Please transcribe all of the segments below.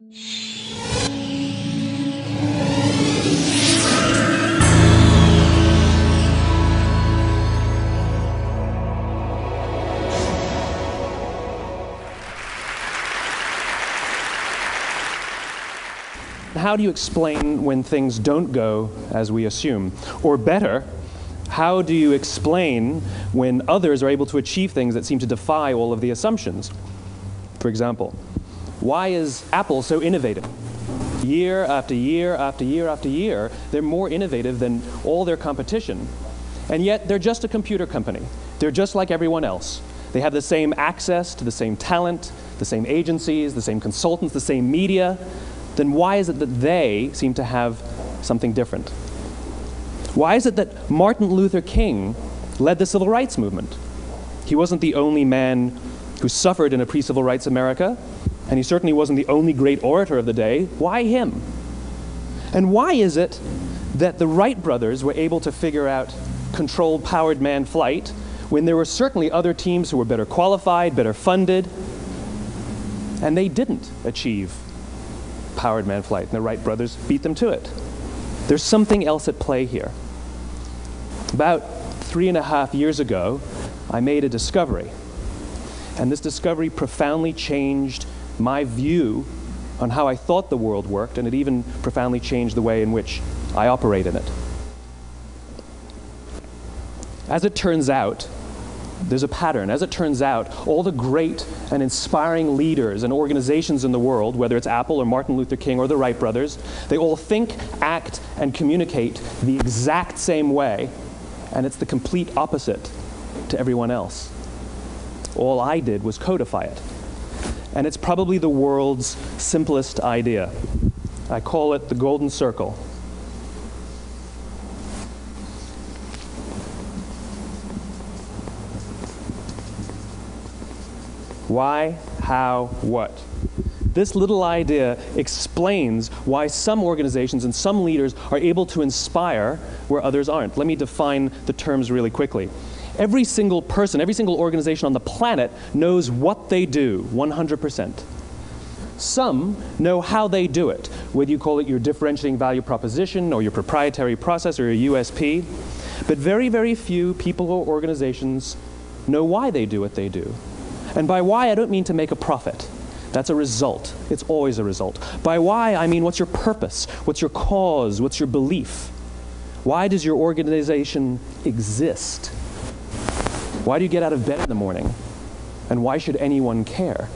How do you explain when things don't go as we assume? Or better, how do you explain when others are able to achieve things that seem to defy all of the assumptions? For example, why is Apple so innovative? Year after year after year after year, they're more innovative than all their competition. And yet, they're just a computer company. They're just like everyone else. They have the same access to the same talent, the same agencies, the same consultants, the same media. Then why is it that they seem to have something different? Why is it that Martin Luther King led the civil rights movement? He wasn't the only man who suffered in a pre-civil rights America, and he certainly wasn't the only great orator of the day. Why him? And why is it that the Wright brothers were able to figure out controlled powered manned flight when there were certainly other teams who were better qualified, better funded, and they didn't achieve powered manned flight, and the Wright brothers beat them to it? There's something else at play here. About 3.5 years ago, I made a discovery, and this discovery profoundly changed my view on how I thought the world worked, and it even profoundly changed the way in which I operate in it. As it turns out, there's a pattern. As it turns out, all the great and inspiring leaders and organizations in the world, whether it's Apple or Martin Luther King or the Wright brothers, they all think, act, and communicate the exact same way, and it's the complete opposite to everyone else. All I did was codify it. And it's probably the world's simplest idea. I call it the golden circle. Why, how, what? This little idea explains why some organizations and some leaders are able to inspire where others aren't. Let me define the terms really quickly. Every single person, every single organization on the planet knows what they do, 100%. Some know how they do it, whether you call it your differentiating value proposition or your proprietary process or your USP. But very, very few people or organizations know why they do what they do. And by why, I don't mean to make a profit. That's a result. It's always a result. By why, I mean what's your purpose? What's your cause? What's your belief? Why does your organization exist? Why do you get out of bed in the morning? And why should anyone care?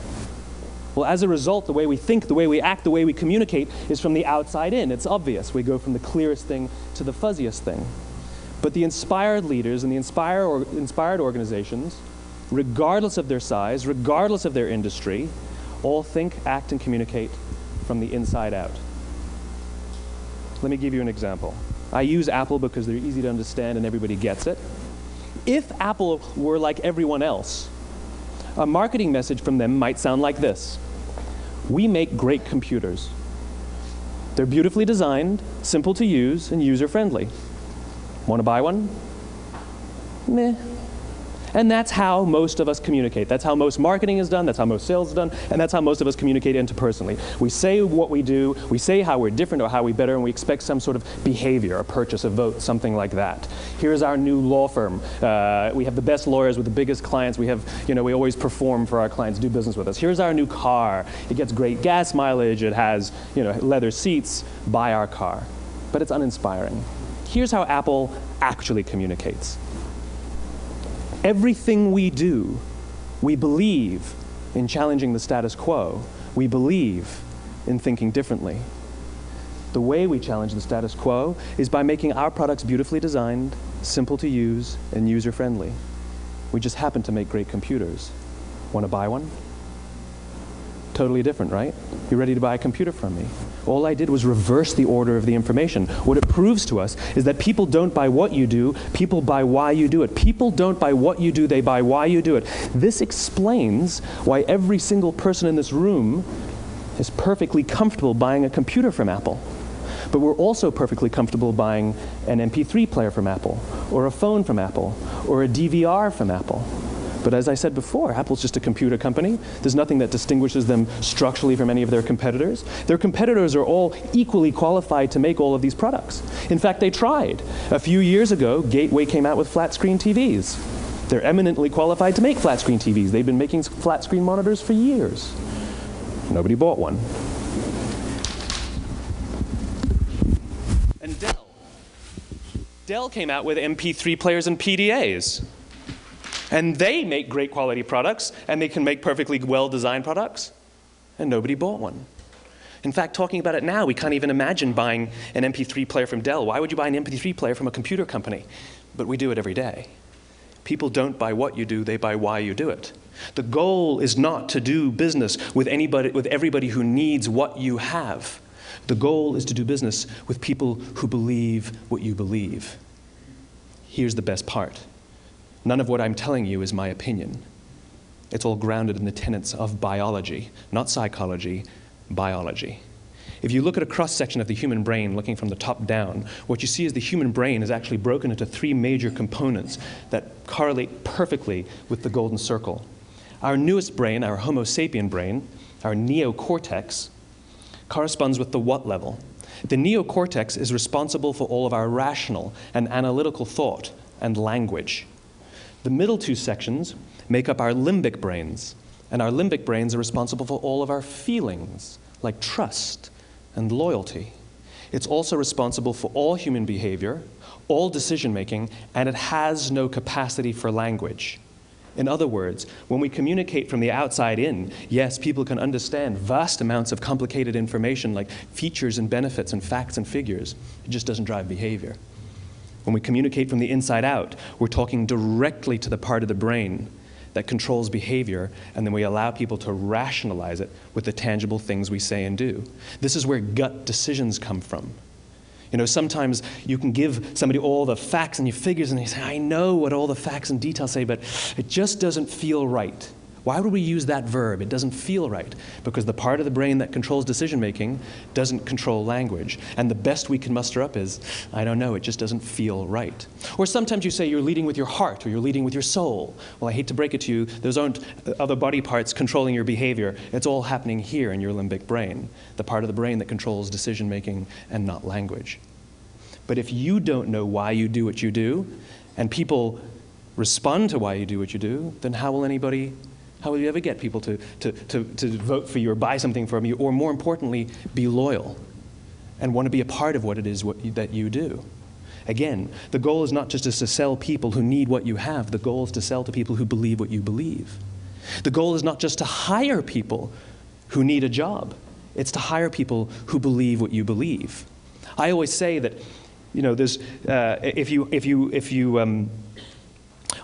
Well, as a result, the way we think, the way we act, the way we communicate is from the outside in. It's obvious. We go from the clearest thing to the fuzziest thing. But the inspired leaders and the inspired organizations, regardless of their size, regardless of their industry, all think, act, and communicate from the inside out. Let me give you an example. I use Apple because they're easy to understand and everybody gets it. If Apple were like everyone else, a marketing message from them might sound like this. We make great computers. They're beautifully designed, simple to use, and user-friendly. Want to buy one? Meh. And that's how most of us communicate. That's how most marketing is done, that's how most sales is done, and that's how most of us communicate interpersonally. We say what we do, we say how we're different or how we're better, and we expect some sort of behavior, a purchase, a vote, something like that. Here's our new law firm. We have the best lawyers with the biggest clients. We have, we always perform for our clients, do business with us. Here's our new car. It gets great gas mileage. It has, leather seats. Buy our car. But it's uninspiring. Here's how Apple actually communicates. Everything we do, we believe in challenging the status quo. We believe in thinking differently. The way we challenge the status quo is by making our products beautifully designed, simple to use, and user-friendly. We just happen to make great computers. Want to buy one? Totally different, right? You ready to buy a computer from me? All I did was reverse the order of the information. What it proves to us is that people don't buy what you do, people buy why you do it. People don't buy what you do, they buy why you do it. This explains why every single person in this room is perfectly comfortable buying a computer from Apple. But we're also perfectly comfortable buying an MP3 player from Apple, or a phone from Apple, or a DVR from Apple. But as I said before, Apple's just a computer company. There's nothing that distinguishes them structurally from any of their competitors. Their competitors are all equally qualified to make all of these products. In fact, they tried. A few years ago, Gateway came out with flat-screen TVs. They're eminently qualified to make flat-screen TVs. They've been making flat-screen monitors for years. Nobody bought one. And Dell came out with MP3 players and PDAs. And they make great quality products, and they can make perfectly well-designed products, and nobody bought one. In fact, talking about it now, we can't even imagine buying an MP3 player from Dell. Why would you buy an MP3 player from a computer company? But we do it every day. People don't buy what you do, they buy why you do it. The goal is not to do business with everybody who needs what you have. The goal is to do business with people who believe what you believe. Here's the best part. None of what I'm telling you is my opinion. It's all grounded in the tenets of biology, not psychology, biology. If you look at a cross-section of the human brain, looking from the top down, what you see is the human brain is actually broken into 3 major components that correlate perfectly with the golden circle. Our newest brain, our Homo sapien brain, our neocortex, corresponds with the what level. The neocortex is responsible for all of our rational and analytical thought and language. The middle 2 sections make up our limbic brains, and our limbic brains are responsible for all of our feelings, like trust and loyalty. It's also responsible for all human behavior, all decision-making, and it has no capacity for language. In other words, when we communicate from the outside in, yes, people can understand vast amounts of complicated information like features and benefits and facts and figures. It just doesn't drive behavior. When we communicate from the inside out, we're talking directly to the part of the brain that controls behavior, and then we allow people to rationalize it with the tangible things we say and do. This is where gut decisions come from. You know, sometimes you can give somebody all the facts and your figures, and they say, I know what all the facts and details say, but it just doesn't feel right. Why would we use that verb? It doesn't feel right. Because the part of the brain that controls decision-making doesn't control language. And the best we can muster up is, I don't know, it just doesn't feel right. Or sometimes you say you're leading with your heart or you're leading with your soul. Well, I hate to break it to you, those aren't other body parts controlling your behavior. It's all happening here in your limbic brain, the part of the brain that controls decision-making and not language. But if you don't know why you do what you do, and people respond to why you do what you do, then how will you ever get people to vote for you or buy something from you, or more importantly, be loyal and want to be a part of what it is that you do? Again, the goal is not just to sell people who need what you have. The goal is to sell to people who believe what you believe. The goal is not just to hire people who need a job. It's to hire people who believe what you believe. I always say that, you know, there's if you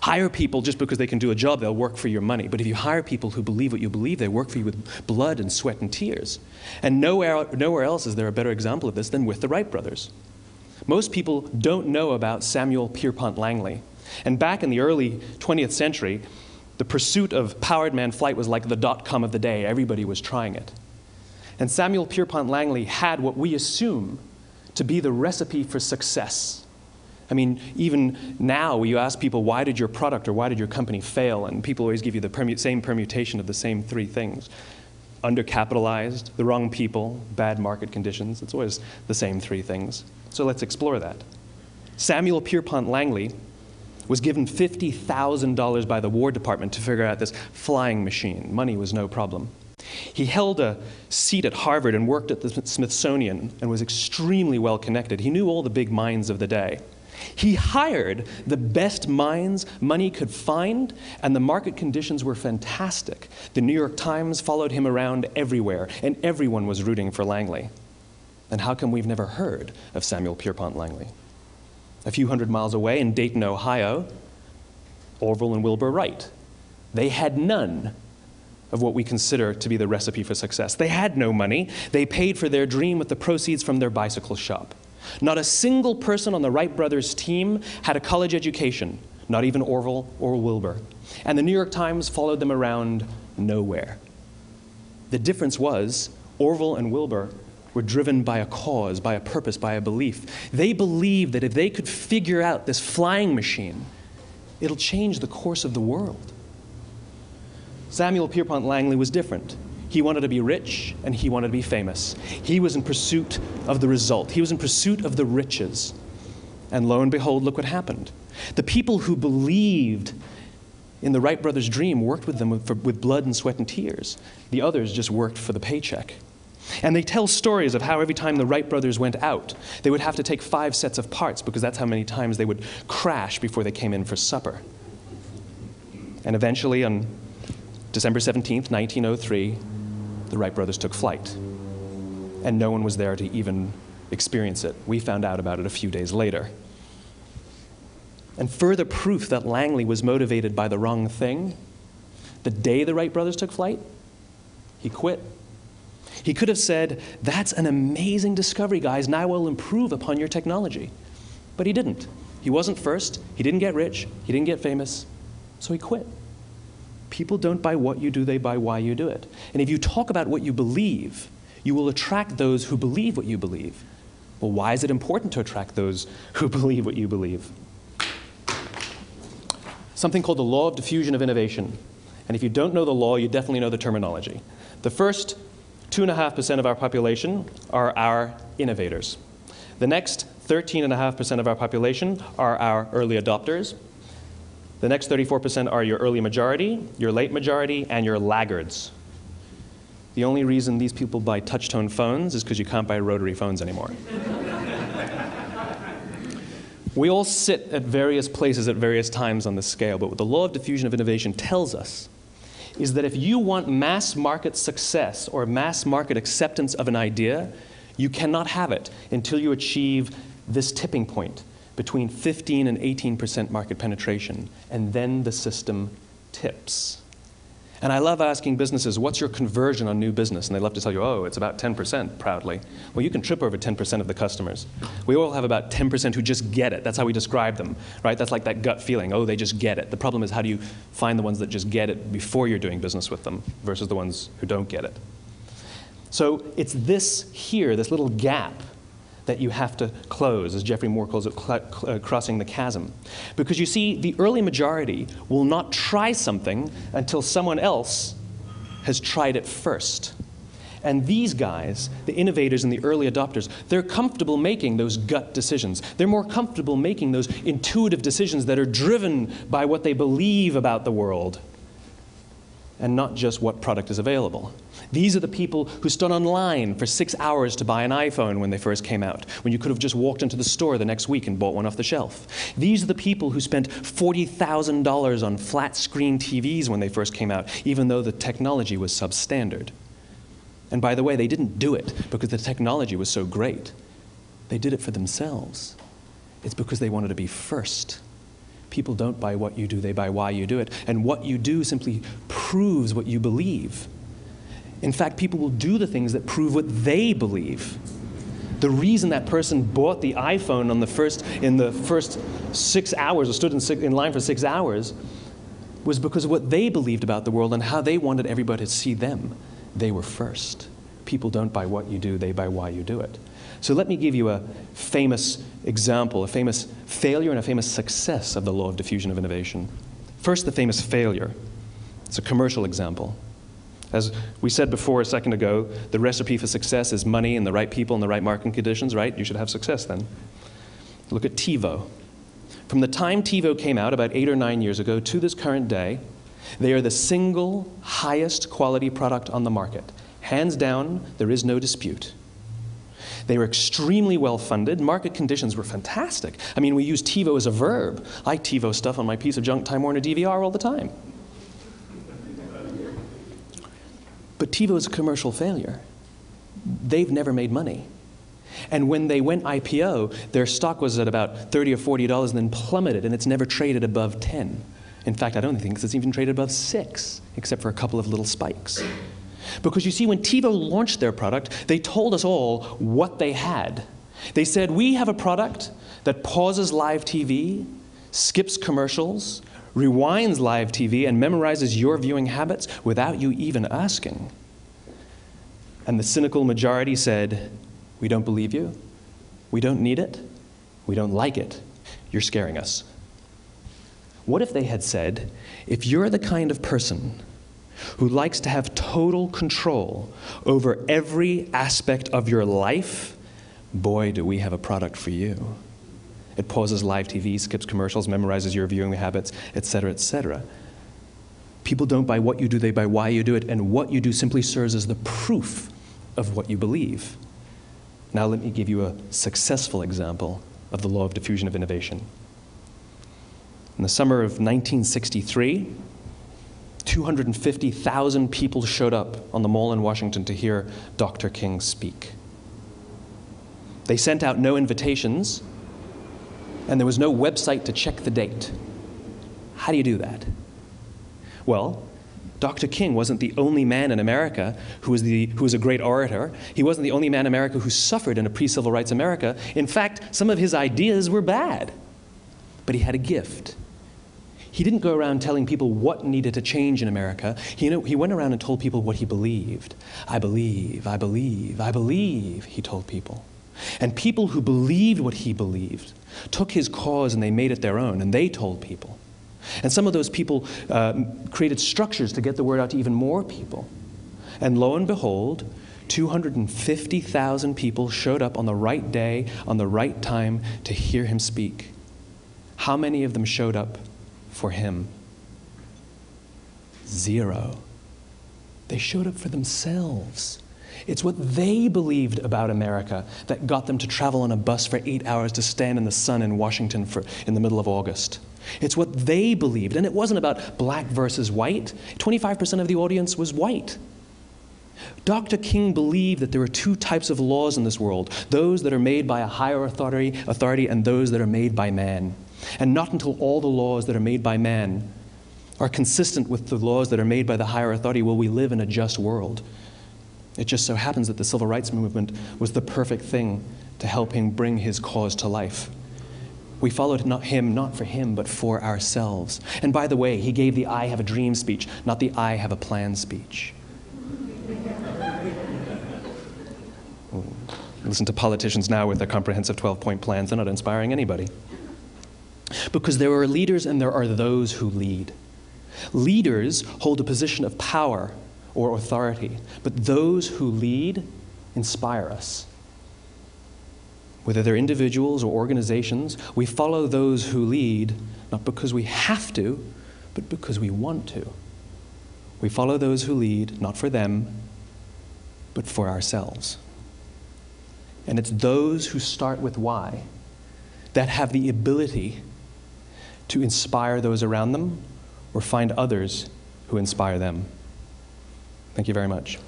hire people just because they can do a job, they'll work for your money. But if you hire people who believe what you believe, they work for you with blood and sweat and tears. And nowhere else is there a better example of this than with the Wright brothers. Most people don't know about Samuel Pierpont Langley. And back in the early 20th century, the pursuit of powered man flight was like the .com of the day. Everybody was trying it. And Samuel Pierpont Langley had what we assume to be the recipe for success. I mean, even now, you ask people, why did your product or why did your company fail? And people always give you the same permutation of the same 3 things. Undercapitalized, the wrong people, bad market conditions. It's always the same 3 things. So let's explore that. Samuel Pierpont Langley was given $50,000 by the War Department to figure out this flying machine. Money was no problem. He held a seat at Harvard and worked at the Smithsonian and was extremely well connected. He knew all the big minds of the day. He hired the best minds money could find, and the market conditions were fantastic. The New York Times followed him around everywhere, and everyone was rooting for Langley. And how come we've never heard of Samuel Pierpont Langley? A few hundred miles away in Dayton, Ohio, Orville and Wilbur Wright. They had none of what we consider to be the recipe for success. They had no money. They paid for their dream with the proceeds from their bicycle shop. Not a single person on the Wright brothers' team had a college education, not even Orville or Wilbur. And the New York Times followed them around nowhere. The difference was Orville and Wilbur were driven by a cause, by a purpose, by a belief. They believed that if they could figure out this flying machine, it'll change the course of the world. Samuel Pierpont Langley was different. He wanted to be rich, and he wanted to be famous. He was in pursuit of the result. He was in pursuit of the riches. And lo and behold, look what happened. The people who believed in the Wright brothers' dream worked with them with blood and sweat and tears. The others just worked for the paycheck. And they tell stories of how every time the Wright brothers went out, they would have to take 5 sets of parts because that's how many times they would crash before they came in for supper. And eventually, on December 17th, 1903, the Wright brothers took flight. And no one was there to even experience it. We found out about it a few days later. And further proof that Langley was motivated by the wrong thing, the day the Wright brothers took flight, he quit. He could have said, "That's an amazing discovery, guys. Now we'll improve upon your technology." But he didn't. He wasn't first. He didn't get rich. He didn't get famous. So he quit. People don't buy what you do, they buy why you do it. And if you talk about what you believe, you will attract those who believe what you believe. Well, why is it important to attract those who believe what you believe? Something called the law of diffusion of innovation. And if you don't know the law, you definitely know the terminology. The first 2.5% of our population are our innovators. The next 13.5% of our population are our early adopters. The next 34% are your early majority, your late majority, and your laggards. The only reason these people buy touch-tone phones is because you can't buy rotary phones anymore. We all sit at various places at various times on the scale, but what the law of diffusion of innovation tells us is that if you want mass market success or mass market acceptance of an idea, you cannot have it until you achieve this tipping point between 15 and 18% market penetration, and then the system tips. And I love asking businesses, what's your conversion on new business? And they love to tell you, oh, it's about 10%, proudly. Well, you can trip over 10% of the customers. We all have about 10% who just get it. That's how we describe them, right? That's like that gut feeling, oh, they just get it. The problem is, how do you find the ones that just get it before you're doing business with them versus the ones who don't get it? So it's this here, this little gap, that you have to close, as Geoffrey Moore calls it, crossing the chasm. Because you see, the early majority will not try something until someone else has tried it first. And these guys, the innovators and the early adopters, they're comfortable making those gut decisions. They're more comfortable making those intuitive decisions that are driven by what they believe about the world, and not just what product is available. These are the people who stood online for 6 hours to buy an iPhone when they first came out, when you could have just walked into the store the next week and bought one off the shelf. These are the people who spent $40,000 on flat-screen TVs when they first came out, even though the technology was substandard. And by the way, they didn't do it because the technology was so great. They did it for themselves. It's because they wanted to be first. People don't buy what you do, they buy why you do it. And what you do simply proves what you believe. In fact, people will do the things that prove what they believe. The reason that person bought the iPhone in the first 6 hours, or stood in line for 6 hours, was because of what they believed about the world and how they wanted everybody to see them. They were first. People don't buy what you do, they buy why you do it. So let me give you a famous example, a famous failure and a famous success of the law of diffusion of innovation. First, the famous failure. It's a commercial example. As we said before a second ago, the recipe for success is money and the right people and the right marketing conditions, right? You should have success then. Look at TiVo. From the time TiVo came out about 8 or 9 years ago to this current day, they are the single highest quality product on the market. Hands down, there is no dispute. They were extremely well funded. Market conditions were fantastic. I mean, we use TiVo as a verb. I TiVo stuff on my piece of junk Time Warner DVR all the time. But TiVo is a commercial failure. They've never made money. And when they went IPO, their stock was at about $30 or $40 and then plummeted, and it's never traded above 10. In fact, I don't think it's even traded above 6, except for a couple of little spikes. Because you see, when TiVo launched their product, they told us all what they had. They said, we have a product that pauses live TV, skips commercials, rewinds live TV, and memorizes your viewing habits without you even asking. And the cynical majority said, we don't believe you, we don't need it, we don't like it, you're scaring us. What if they had said, if you're the kind of person who likes to have total control over every aspect of your life, boy, do we have a product for you. It pauses live TV, skips commercials, memorizes your viewing habits, etc., etc. People don't buy what you do, they buy why you do it, and what you do simply serves as the proof of what you believe. Now let me give you a successful example of the law of diffusion of innovation. In the summer of 1963, 250,000 people showed up on the Mall in Washington to hear Dr. King speak. They sent out no invitations, and there was no website to check the date. How do you do that? Well, Dr. King wasn't the only man in America who was a great orator. He wasn't the only man in America who suffered in a pre-civil rights America. In fact, some of his ideas were bad. But he had a gift. He didn't go around telling people what needed to change in America. He went around and told people what he believed. I believe, I believe, I believe, he told people. And people who believed what he believed took his cause and they made it their own, and they told people. And some of those people created structures to get the word out to even more people. And lo and behold, 250,000 people showed up on the right day, on the right time to hear him speak. How many of them showed up for him? 0. They showed up for themselves. It's what they believed about America that got them to travel on a bus for 8 hours to stand in the sun in Washington in the middle of August. It's what they believed, and it wasn't about black versus white. 25% of the audience was white. Dr. King believed that there are 2 types of laws in this world, those that are made by a higher authority and those that are made by man. And not until all the laws that are made by man are consistent with the laws that are made by the higher authority will we live in a just world. It just so happens that the civil rights movement was the perfect thing to help him bring his cause to life. We followed him not for him, but for ourselves. And by the way, he gave the I have a dream speech, not the I have a plan speech. Listen to politicians now with their comprehensive 12-point plans. They're not inspiring anybody. Because there are leaders and there are those who lead. Leaders hold a position of power or authority, but those who lead inspire us. Whether they're individuals or organizations, we follow those who lead not because we have to, but because we want to. We follow those who lead not for them, but for ourselves. And it's those who start with why that have the ability to inspire those around them or find others who inspire them. Thank you very much.